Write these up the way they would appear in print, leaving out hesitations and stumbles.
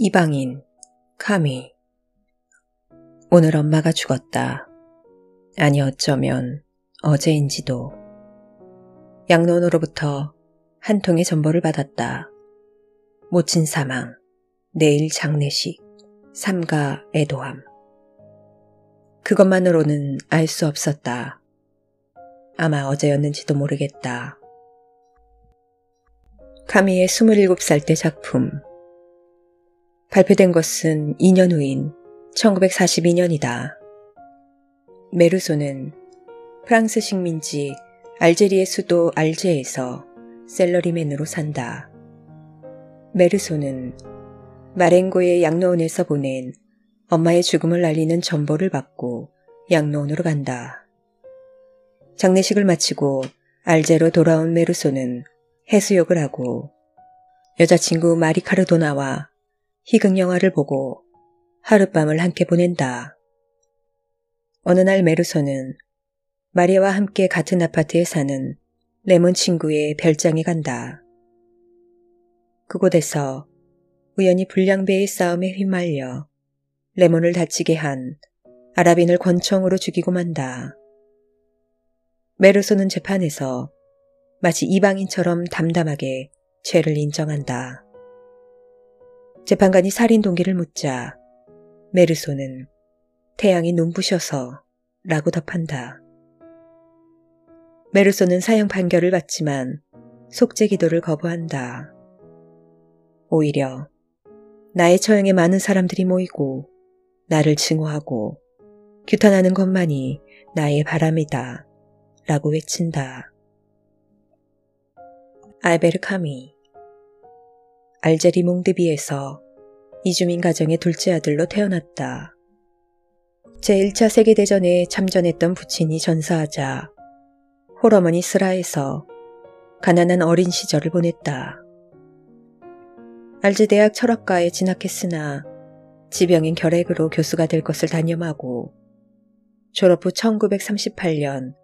이방인, 카미. 오늘 엄마가 죽었다. 아니 어쩌면 어제인지도. 양로원으로부터 한 통의 전보를 받았다. 모친 사망, 내일 장례식, 삼가 애도함. 그것만으로는 알 수 없었다. 아마 어제였는지도 모르겠다. 카미의 27살 때 작품. 발표된 것은 2년 후인 1942년이다. 메르소는 프랑스 식민지 알제리의 수도 알제에서 셀러리맨으로 산다. 메르소는 마렌고의 양로원에서 보낸 엄마의 죽음을 알리는 전보를 받고 양로원으로 간다. 장례식을 마치고 알제로 돌아온 메르소는 해수욕을 하고 여자친구 마리 카르도나와 희극 영화를 보고 하룻밤을 함께 보낸다. 어느 날 메르소는 마리아와 함께 같은 아파트에 사는 레몬 친구의 별장에 간다. 그곳에서 우연히 불량배의 싸움에 휘말려 레몬을 다치게 한 아랍인을 권총으로 죽이고 만다. 메르소는 재판에서 마치 이방인처럼 담담하게 죄를 인정한다. 재판관이 살인 동기를 묻자 메르소는 태양이 눈부셔서 라고 답한다. 메르소는 사형 판결을 받지만 속죄 기도를 거부한다. 오히려 나의 처형에 많은 사람들이 모이고 나를 증오하고 규탄하는 것만이 나의 바람이다 라고 외친다. 알베르 카미. 알제리 몽드비에서 이주민 가정의 둘째 아들로 태어났다. 제1차 세계대전에 참전했던 부친이 전사하자 홀어머니 스라에서 가난한 어린 시절을 보냈다. 알제대학 철학과에 진학했으나 지병인 결핵으로 교수가 될 것을 단념하고 졸업 후 1938년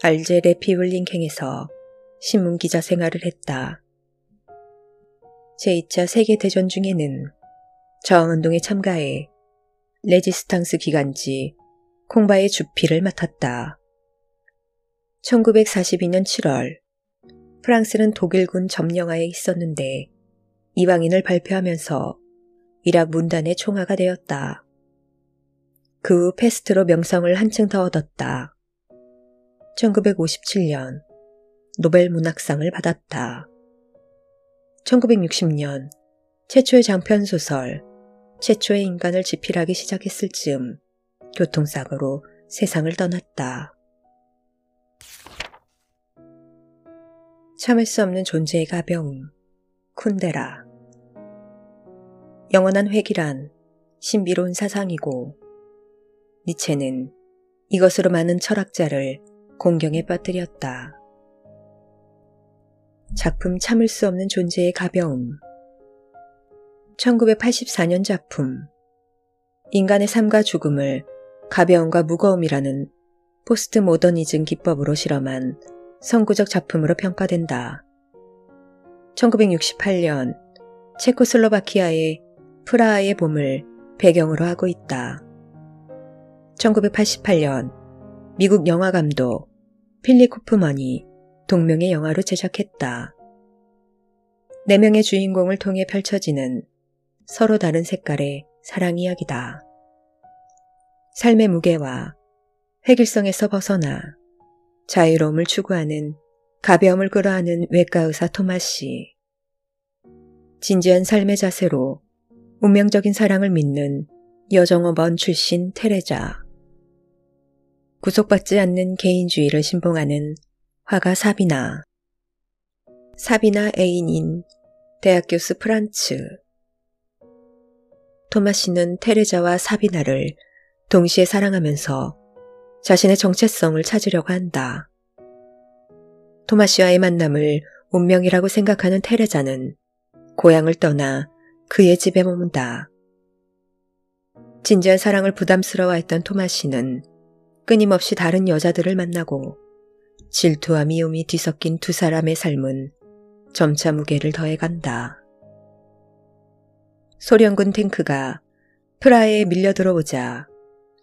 알제 레피블링행에서 신문기자 생활을 했다. 제2차 세계대전 중에는 저항운동에 참가해 레지스탕스 기간지 콩바의 주피를 맡았다. 1942년 7월 프랑스는 독일군 점령하에 있었는데 이방인을 발표하면서 이락 문단의 총화가 되었다. 그 후 페스트로 명성을 한층 더 얻었다. 1957년 노벨 문학상을 받았다. 1960년 최초의 장편소설 최초의 인간을 집필하기 시작했을 즈음 교통사고로 세상을 떠났다. 참을 수 없는 존재의 가벼움, 쿤데라. 영원한 회귀란 신비로운 사상이고 니체는 이것으로 많은 철학자를 공경에 빠뜨렸다. 작품 참을 수 없는 존재의 가벼움. 1984년 작품. 인간의 삶과 죽음을 가벼움과 무거움이라는 포스트 모더니즘 기법으로 실험한 선구적 작품으로 평가된다. 1968년 체코슬로바키아의 프라하의 봄을 배경으로 하고 있다. 1988년 미국 영화감독 필립 코프먼이 동명의 영화로 제작했다. 4명의 주인공을 통해 펼쳐지는 서로 다른 색깔의 사랑 이야기다. 삶의 무게와 획일성에서 벗어나 자유로움을 추구하는 가벼움을 끌어안는 외과의사 토마시. 진지한 삶의 자세로 운명적인 사랑을 믿는 여정업원 출신 테레자. 구속받지 않는 개인주의를 신봉하는 화가 사비나. 사비나 애인인 대학 교수 프란츠. 토마시는 테레자와 사비나를 동시에 사랑하면서 자신의 정체성을 찾으려고 한다. 토마시와의 만남을 운명이라고 생각하는 테레자는 고향을 떠나 그의 집에 머문다. 진지한 사랑을 부담스러워했던 토마시는 끊임없이 다른 여자들을 만나고 질투와 미움이 뒤섞인 두 사람의 삶은 점차 무게를 더해간다. 소련군 탱크가 프라하에 밀려 들어오자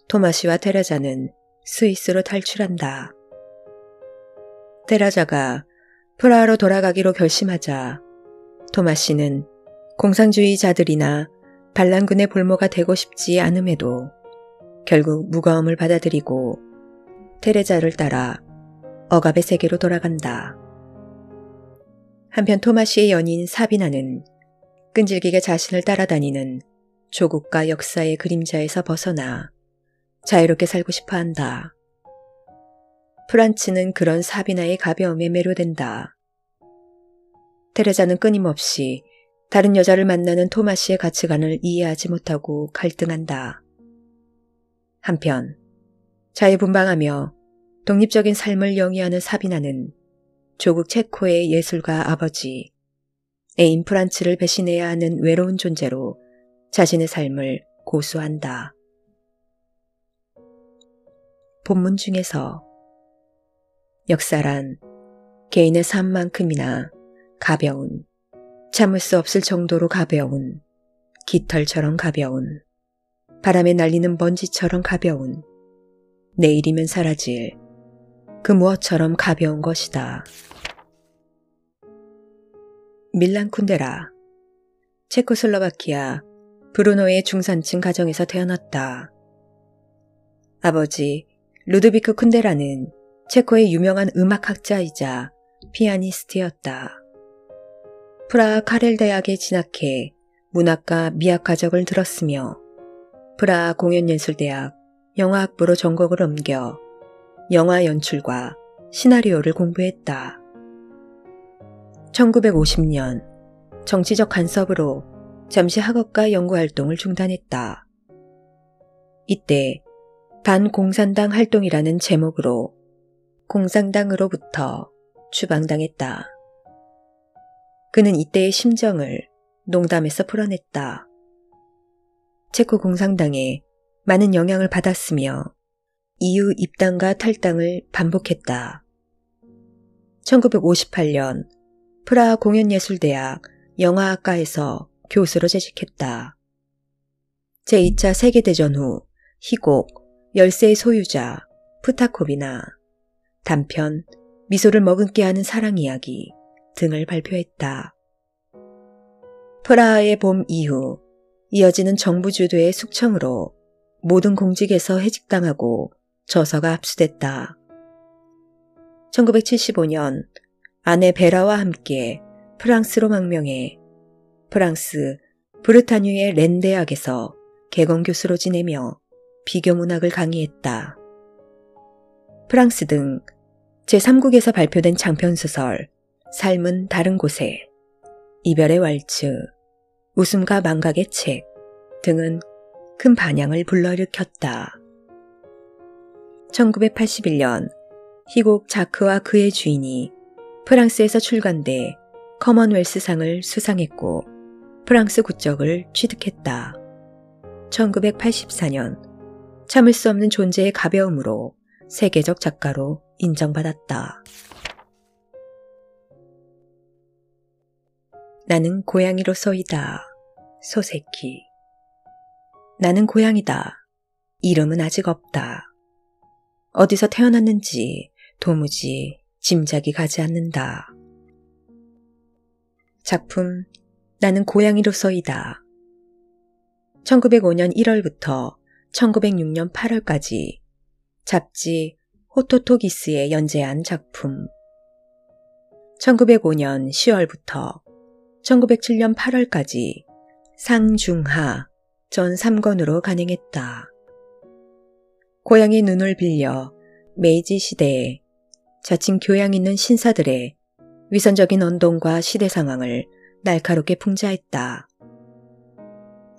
토마시와 테레자는 스위스로 탈출한다. 테레자가 프라하로 돌아가기로 결심하자 토마시는 공산주의자들이나 반란군의 볼모가 되고 싶지 않음에도 결국 무거움을 받아들이고 테레자를 따라 억압의 세계로 돌아간다. 한편 토마시의 연인 사비나는 끈질기게 자신을 따라다니는 조국과 역사의 그림자에서 벗어나 자유롭게 살고 싶어 한다. 프란츠는 그런 사비나의 가벼움에 매료된다. 테레자는 끊임없이 다른 여자를 만나는 토마시의 가치관을 이해하지 못하고 갈등한다. 한편 자유분방하며 독립적인 삶을 영위하는 사비나는 조국 체코의 예술가 아버지 애인 프란츠를 배신해야 하는 외로운 존재로 자신의 삶을 고수한다. 본문 중에서 역사란 개인의 삶만큼이나 가벼운, 참을 수 없을 정도로 가벼운, 깃털처럼 가벼운, 바람에 날리는 먼지처럼 가벼운, 내일이면 사라질 그 무엇처럼 가벼운 것이다. 밀란 쿤데라, 체코슬로바키아 브루노의 중산층 가정에서 태어났다. 아버지 루드비크 쿤데라는 체코의 유명한 음악학자이자 피아니스트였다. 프라하 카렐 대학에 진학해 문학과 미학 과정을 들었으며 프라하 공연예술대학 영화학부로 전공을 옮겨 영화 연출과 시나리오를 공부했다. 1950년 정치적 간섭으로 잠시 학업과 연구활동을 중단했다. 이때 반공산당 활동이라는 제목으로 공산당으로부터 추방당했다. 그는 이때의 심정을 농담에서 풀어냈다. 체코 공산당에 많은 영향을 받았으며 EU 입당과 탈당을 반복했다. 1958년 프라하 공연예술대학 영화학과에서 교수로 재직했다. 제2차 세계대전 후 희곡 열쇠의 소유자 푸타코비나 단편 미소를 머금게 하는 사랑 이야기 등을 발표했다. 프라하의 봄 이후 이어지는 정부 주도의 숙청으로 모든 공직에서 해직당하고 저서가 압수됐다. 1975년 아내 베라와 함께 프랑스로 망명해 프랑스 브르타뉴의 렌 대학에서 개건교수로 지내며 비교문학을 강의했다. 프랑스 등 제3국에서 발표된 장편소설 삶은 다른 곳에, 이별의 왈츠, 웃음과 망각의 책 등은 큰 반향을 불러일으켰다. 1981년 희곡 자크와 그의 주인이 프랑스에서 출간돼 커먼웰스상을 수상했고 프랑스 국적을 취득했다. 1984년 참을 수 없는 존재의 가벼움으로 세계적 작가로 인정받았다. 나는 고양이로서이다. 소세키. 나는 고양이다. 이름은 아직 없다. 어디서 태어났는지 도무지 짐작이 가지 않는다. 작품 나는 고양이로서이다. 1905년 1월부터 1906년 8월까지 잡지 호토토기스에 연재한 작품. 1905년 10월부터 1907년 8월까지 상중하 전 3권으로 간행했다. 고양이 눈을 빌려 메이지 시대에 자칭 교양 있는 신사들의 위선적인 언동과 시대 상황을 날카롭게 풍자했다.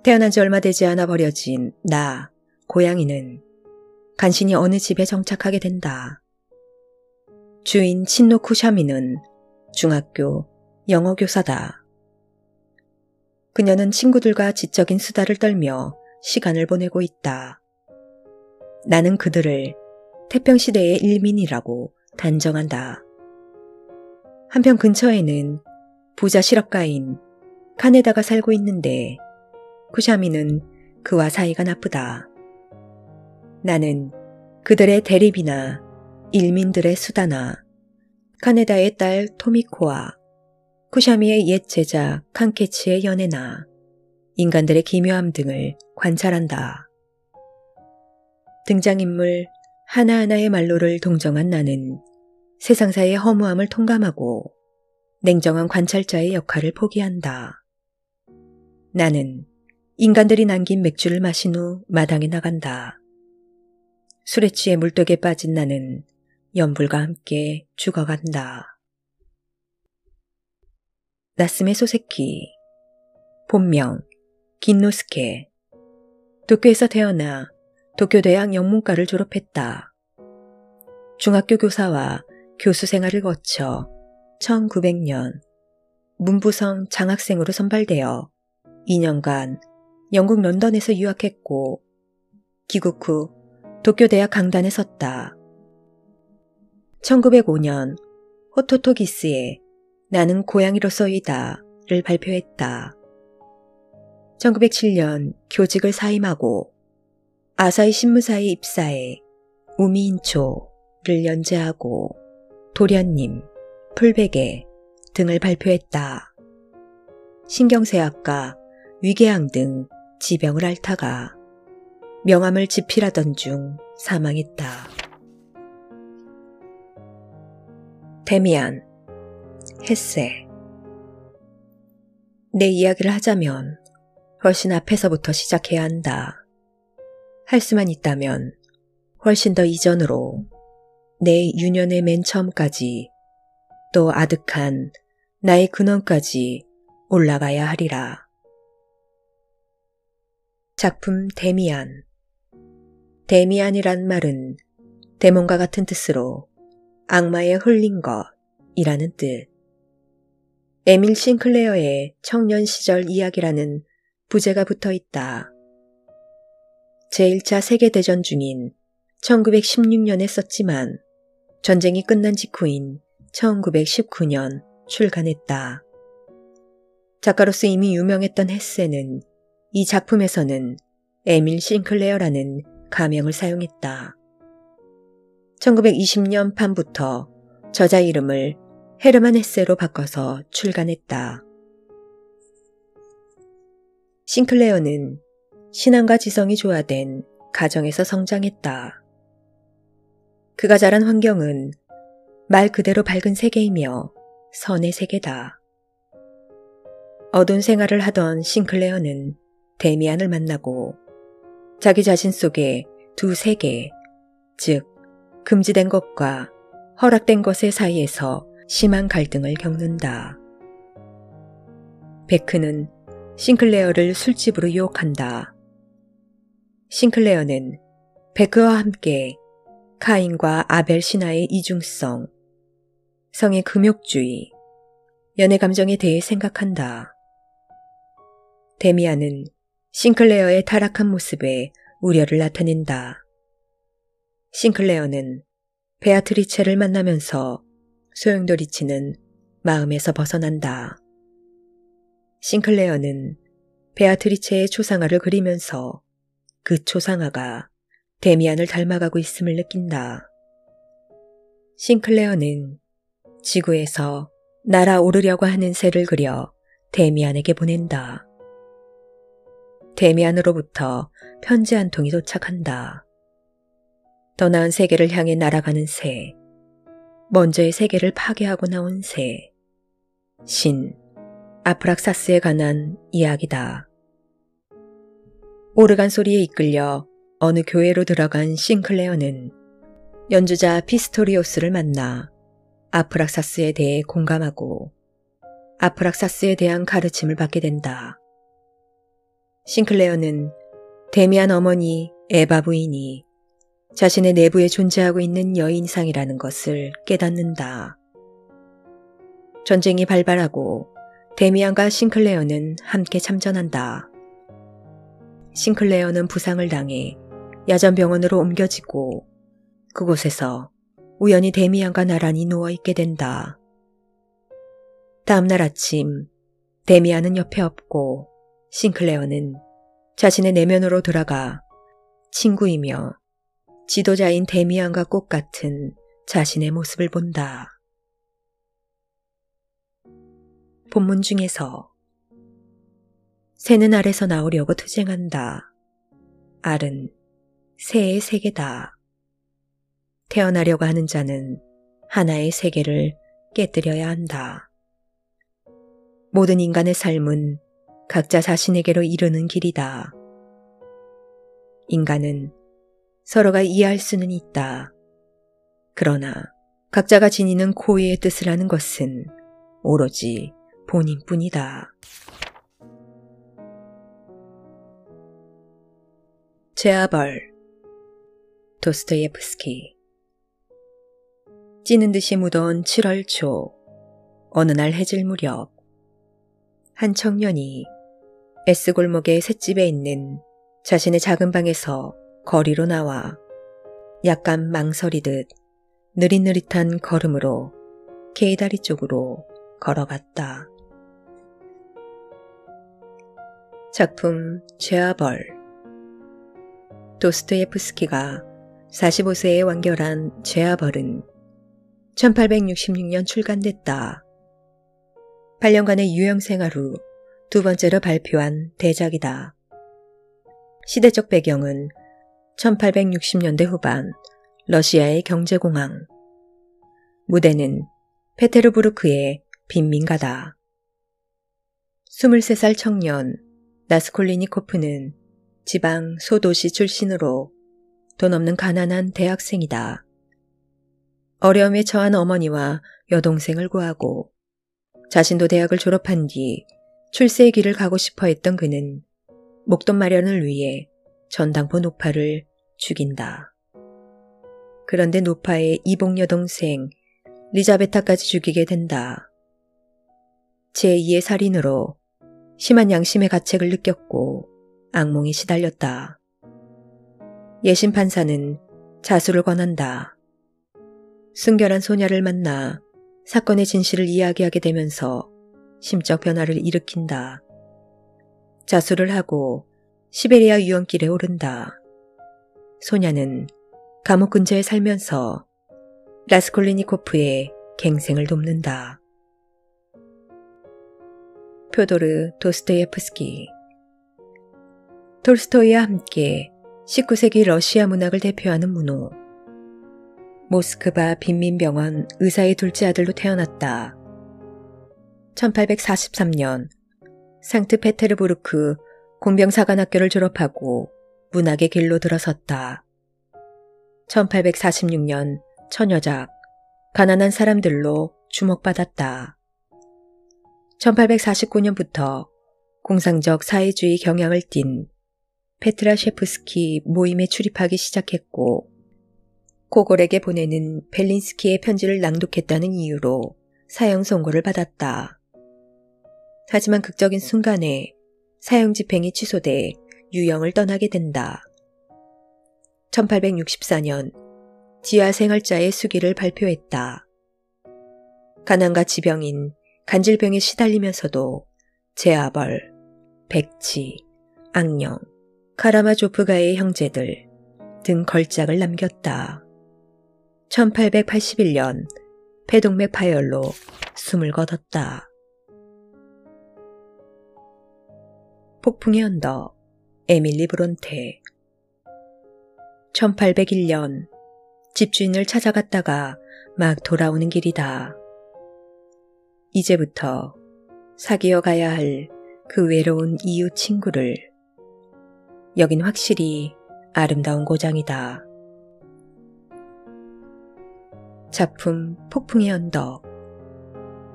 태어난 지 얼마 되지 않아 버려진 나, 고양이는 간신히 어느 집에 정착하게 된다. 주인 친노쿠 샤미는 중학교 영어 교사다. 그녀는 친구들과 지적인 수다를 떨며 시간을 보내고 있다. 나는 그들을 태평시대의 일민이라고 단정한다. 한편 근처에는 부자 실업가인 카네다가 살고 있는데 쿠샤미는 그와 사이가 나쁘다. 나는 그들의 대립이나 일민들의 수다나 카네다의 딸 토미코와 쿠샤미의 옛 제자 칸케치의 연애나 인간들의 기묘함 등을 관찰한다. 등장인물 하나하나의 말로를 동정한 나는 세상사의 허무함을 통감하고 냉정한 관찰자의 역할을 포기한다. 나는 인간들이 남긴 맥주를 마신 후 마당에 나간다. 술에 취해 물독에 빠진 나는 연불과 함께 죽어간다. 나스메 소세키, 본명 긴노스케, 도쿄에서 태어나 도쿄대학 영문과를 졸업했다. 중학교 교사와 교수 생활을 거쳐 1900년 문부성 장학생으로 선발되어 2년간 영국 런던에서 유학했고 귀국 후 도쿄대학 강단에 섰다. 1905년 호토토기스에 나는 고양이로서이다를 발표했다. 1907년 교직을 사임하고 아사히 신문사에 입사해 우미인초를 연재하고 도련님, 풀베개 등을 발표했다. 신경쇠약과 위궤양 등 지병을 앓다가 명함을 집필하던 중 사망했다. 데미안, 헤세. 내 이야기를 하자면 훨씬 앞에서부터 시작해야 한다. 할 수만 있다면 훨씬 더 이전으로 내 유년의 맨 처음까지 또 아득한 나의 근원까지 올라가야 하리라. 작품 데미안. 데미안이란 말은 데몬과 같은 뜻으로 악마의 흘린 것이라는 뜻. 에밀 싱클레어의 청년 시절 이야기라는 부제가 붙어 있다. 제1차 세계대전 중인 1916년에 썼지만 전쟁이 끝난 직후인 1919년 출간했다. 작가로서 이미 유명했던 헤세는 이 작품에서는 에밀 싱클레어라는 가명을 사용했다. 1920년 판부터 저자 이름을 헤르만 헤세로 바꿔서 출간했다. 싱클레어는 신앙과 지성이 조화된 가정에서 성장했다. 그가 자란 환경은 말 그대로 밝은 세계이며 선의 세계다. 어두운 생활을 하던 싱클레어는 데미안을 만나고 자기 자신 속에 두 세계, 즉 금지된 것과 허락된 것의 사이에서 심한 갈등을 겪는다. 베크는 싱클레어를 술집으로 유혹한다. 싱클레어는 베크와 함께 카인과 아벨 신화의 이중성, 성의 금욕주의, 연애 감정에 대해 생각한다. 데미안은 싱클레어의 타락한 모습에 우려를 나타낸다. 싱클레어는 베아트리체를 만나면서 소용돌이치는 마음에서 벗어난다. 싱클레어는 베아트리체의 초상화를 그리면서 그 초상화가 데미안을 닮아가고 있음을 느낀다. 싱클레어는 지구에서 날아오르려고 하는 새를 그려 데미안에게 보낸다. 데미안으로부터 편지 한 통이 도착한다. 더 나은 세계를 향해 날아가는 새, 먼저의 세계를 파괴하고 나온 새, 신, 아프락사스에 관한 이야기다. 오르간 소리에 이끌려 어느 교회로 들어간 싱클레어는 연주자 피스토리오스를 만나 아프락사스에 대해 공감하고 아프락사스에 대한 가르침을 받게 된다. 싱클레어는 데미안 어머니 에바 부인이 자신의 내부에 존재하고 있는 여인상이라는 것을 깨닫는다. 전쟁이 발발하고 데미안과 싱클레어는 함께 참전한다. 싱클레어는 부상을 당해 야전병원으로 옮겨지고 그곳에서 우연히 데미안과 나란히 누워있게 된다. 다음날 아침 데미안은 옆에 없고 싱클레어는 자신의 내면으로 들어가 친구이며 지도자인 데미안과 꽃 같은 자신의 모습을 본다. 본문 중에서 새는 알에서 나오려고 투쟁한다. 알은 새의 세계다. 태어나려고 하는 자는 하나의 세계를 깨뜨려야 한다. 모든 인간의 삶은 각자 자신에게로 이르는 길이다. 인간은 서로가 이해할 수는 있다. 그러나 각자가 지니는 고유의 뜻을 아는 것은 오로지 본인뿐이다. 제아벌, 도스토예프스키. 찌는 듯이 묻어온 7월 초, 어느 날 해질 무렵, 한 청년이 S골목의 셋집에 있는 자신의 작은 방에서 거리로 나와 약간 망설이듯 느릿느릿한 걸음으로 K다리 쪽으로 걸어갔다. 작품 제아벌. 도스토예프스키가 45세에 완결한 제아벌은 1866년 출간됐다. 8년간의 유형 생활 후 두 번째로 발표한 대작이다. 시대적 배경은 1860년대 후반 러시아의 경제공황. 무대는 페테르부르크의 빈민가다. 23살 청년 라스콜리니코프는 지방 소도시 출신으로 돈 없는 가난한 대학생이다. 어려움에 처한 어머니와 여동생을 구하고 자신도 대학을 졸업한 뒤 출세의 길을 가고 싶어 했던 그는 목돈 마련을 위해 전당포 노파를 죽인다. 그런데 노파의 이복 여동생 리자베타까지 죽이게 된다. 제2의 살인으로 심한 양심의 가책을 느꼈고 악몽에 시달렸다. 예심 판사는 자수를 권한다. 순결한 소녀를 만나 사건의 진실을 이야기하게 되면서 심적 변화를 일으킨다. 자수를 하고 시베리아 유언길에 오른다. 소녀는 감옥 근처에 살면서 라스콜리니코프의 갱생을 돕는다. 표도르 도스토예프스키. 톨스토이와 함께 19세기 러시아 문학을 대표하는 문호. 모스크바 빈민병원 의사의 둘째 아들로 태어났다. 1843년 상트페테르부르크 공병사관학교를 졸업하고 문학의 길로 들어섰다. 1846년 처녀작 가난한 사람들로 주목받았다. 1849년부터 공상적 사회주의 경향을 띤 페트라셰프스키 모임에 출입하기 시작했고 고골에게 보내는 벨린스키의 편지를 낭독했다는 이유로 사형 선고를 받았다. 하지만 극적인 순간에 사형 집행이 취소돼 유형을 떠나게 된다. 1864년 지하 생활자의 수기를 발표했다. 가난과 지병인 간질병에 시달리면서도 제아벌, 백치, 악령, 카라마조프가의 형제들 등 걸작을 남겼다. 1881년 폐동맥 파열로 숨을 거뒀다. 폭풍의 언덕, 에밀리 브론테. 1801년 집주인을 찾아갔다가 막 돌아오는 길이다. 이제부터 사귀어 가야 할 그 외로운 이웃 친구를. 여긴 확실히 아름다운 고장이다. 작품 폭풍의 언덕.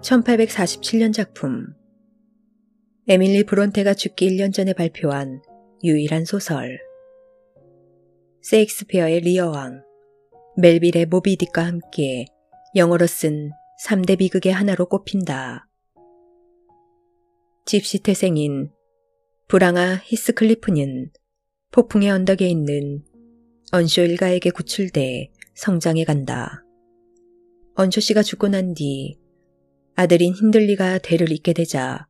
1847년 작품. 에밀리 브론테가 죽기 1년 전에 발표한 유일한 소설. 세익스피어의 리어왕, 멜빌의 모비딕과 함께 영어로 쓴 3대 비극의 하나로 꼽힌다. 집시 태생인 브랑아 히스클리프는 폭풍의 언덕에 있는 언쇼 일가에게 구출돼 성장해 간다. 언쇼 씨가 죽고 난 뒤 아들인 힌들리가 대를 잇게 되자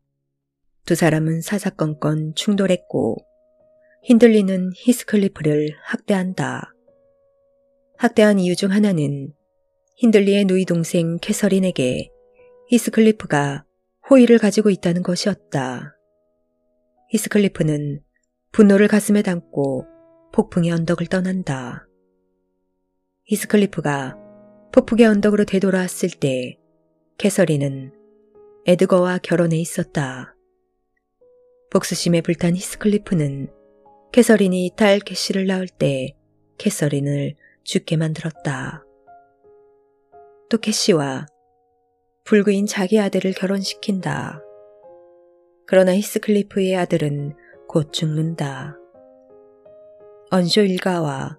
두 사람은 사사건건 충돌했고 힌들리는 히스클리프를 학대한다. 학대한 이유 중 하나는 힌들리의 누이 동생 캐서린에게 히스클리프가 호의를 가지고 있다는 것이었다. 히스클리프는 분노를 가슴에 담고 폭풍의 언덕을 떠난다. 히스클리프가 폭풍의 언덕으로 되돌아왔을 때 캐서린은 에드거와 결혼해 있었다. 복수심에 불탄 히스클리프는 캐서린이 딸 캐시를 낳을 때 캐서린을 죽게 만들었다. 또 캐시와 불구인 자기 아들을 결혼시킨다. 그러나 히스클리프의 아들은 곧 죽는다. 언쇼 일가와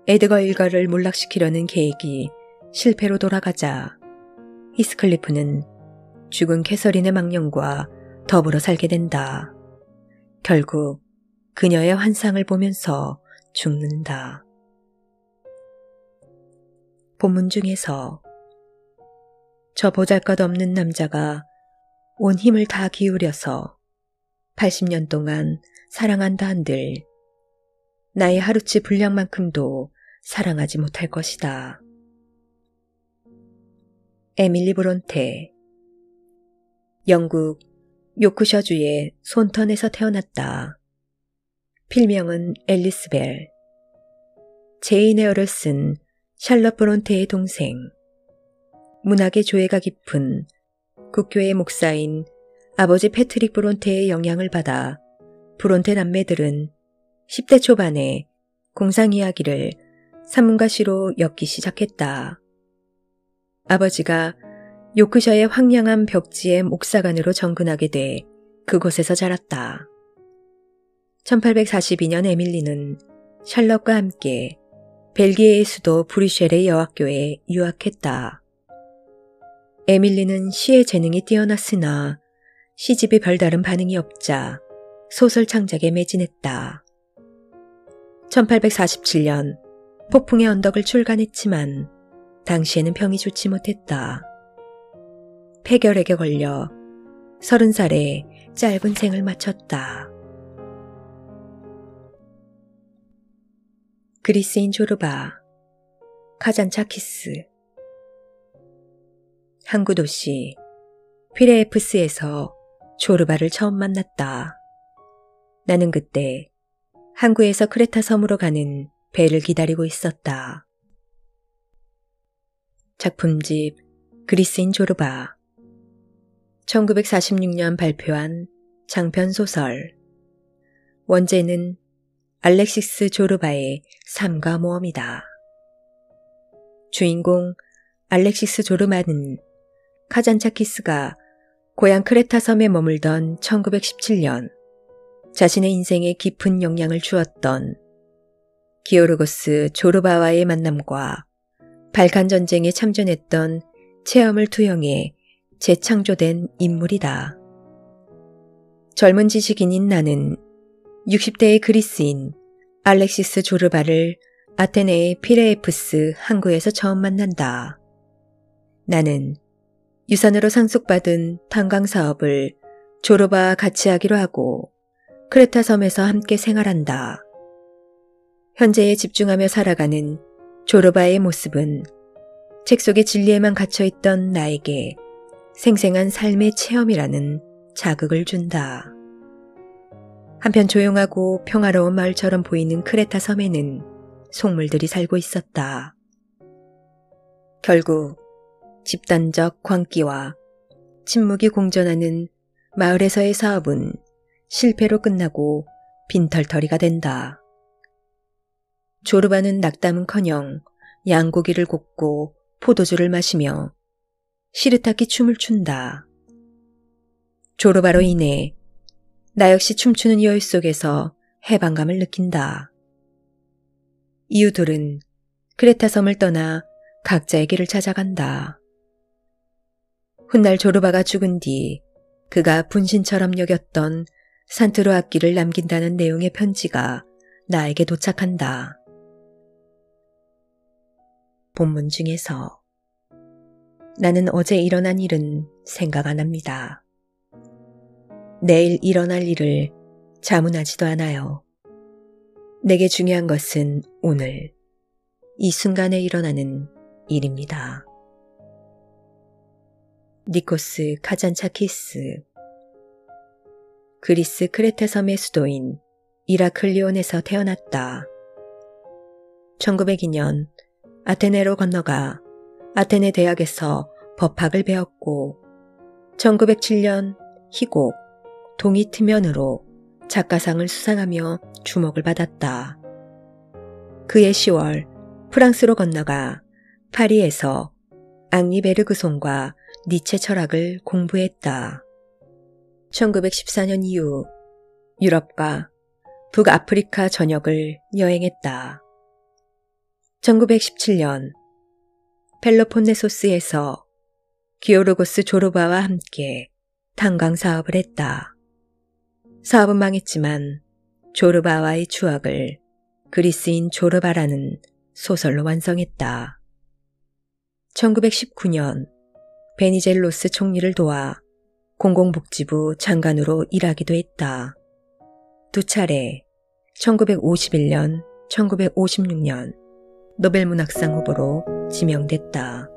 에드거 일가를 몰락시키려는 계획이 실패로 돌아가자 히스클리프는 죽은 캐서린의 망령과 더불어 살게 된다. 결국 그녀의 환상을 보면서 죽는다. 본문 중에서 저 보잘것없는 남자가 온 힘을 다 기울여서 80년 동안 사랑한다 한들 나의 하루치 분량만큼도 사랑하지 못할 것이다. 에밀리 브론테. 영국 요크셔주의 손턴에서 태어났다. 필명은 앨리스 벨. 제인 에어를 쓴 샬럿 브론테의 동생. 문학의 조예가 깊은 국교의 목사인 아버지 패트릭 브론테의 영향을 받아 브론테 남매들은 10대 초반에 공상 이야기를 산문가시로 엮기 시작했다. 아버지가 요크셔의 황량한 벽지의 목사관으로 정근하게 돼 그곳에서 자랐다. 1842년 에밀리는 샬럿과 함께 벨기에의 수도 브뤼셀의 여학교에 유학했다. 에밀리는 시의 재능이 뛰어났으나 시집이 별다른 반응이 없자 소설 창작에 매진했다. 1847년 폭풍의 언덕을 출간했지만 당시에는 평이 좋지 못했다. 폐결핵에 걸려 30살에 짧은 생을 마쳤다. 그리스인 조르바, 카잔차키스. 항구 도시 피레에프스에서 조르바를 처음 만났다. 나는 그때 항구에서 크레타 섬으로 가는 배를 기다리고 있었다. 작품집 그리스인 조르바. 1946년 발표한 장편소설. 원제는 알렉시스 조르바의 삶과 모험이다. 주인공 알렉시스 조르바는 카잔차키스가 고향 크레타 섬에 머물던 1917년 자신의 인생에 깊은 영향을 주었던 기오르고스 조르바와의 만남과 발칸 전쟁에 참전했던 체험을 투영해 재창조된 인물이다. 젊은 지식인인 나는 60대의 그리스인 알렉시스 조르바를 아테네의 피레에프스 항구에서 처음 만난다. 나는 유산으로 상속받은 탄광 사업을 조르바와 같이 하기로 하고 크레타 섬에서 함께 생활한다. 현재에 집중하며 살아가는 조르바의 모습은 책 속의 진리에만 갇혀있던 나에게 생생한 삶의 체험이라는 자극을 준다. 한편 조용하고 평화로운 마을처럼 보이는 크레타 섬에는 속물들이 살고 있었다. 결국 집단적 광기와 침묵이 공존하는 마을에서의 사업은 실패로 끝나고 빈털터리가 된다. 조르바는 낙담은커녕 양고기를 굽고 포도주를 마시며 시르타키 춤을 춘다. 조르바로 인해 나 역시 춤추는 여유 속에서 해방감을 느낀다. 이웃들은 크레타 섬을 떠나 각자의 길을 찾아간다. 훗날 조르바가 죽은 뒤 그가 분신처럼 여겼던 산트로 악기를 남긴다는 내용의 편지가 나에게 도착한다. 본문 중에서 나는 어제 일어난 일은 생각 안 합니다. 내일 일어날 일을 자문하지도 않아요. 내게 중요한 것은 오늘, 이 순간에 일어나는 일입니다. 니코스 카잔차키스. 그리스 크레테 섬의 수도인 이라클리온에서 태어났다. 1902년 아테네로 건너가 아테네 대학에서 법학을 배웠고 1907년 희곡 동이트면으로 작가상을 수상하며 주목을 받았다. 그해 10월 프랑스로 건너가 파리에서 앙리 베르그송과 니체 철학을 공부했다. 1914년 이후 유럽과 북아프리카 전역을 여행했다. 1917년 펠로폰네소스에서 기오르고스 조르바와 함께 탄광 사업을 했다. 사업은 망했지만 조르바와의 추억을 그리스인 조르바라는 소설로 완성했다. 1919년 베니젤로스 총리를 도와 공공복지부 장관으로 일하기도 했다. 두 차례 1951년, 1956년 노벨문학상 후보로 지명됐다.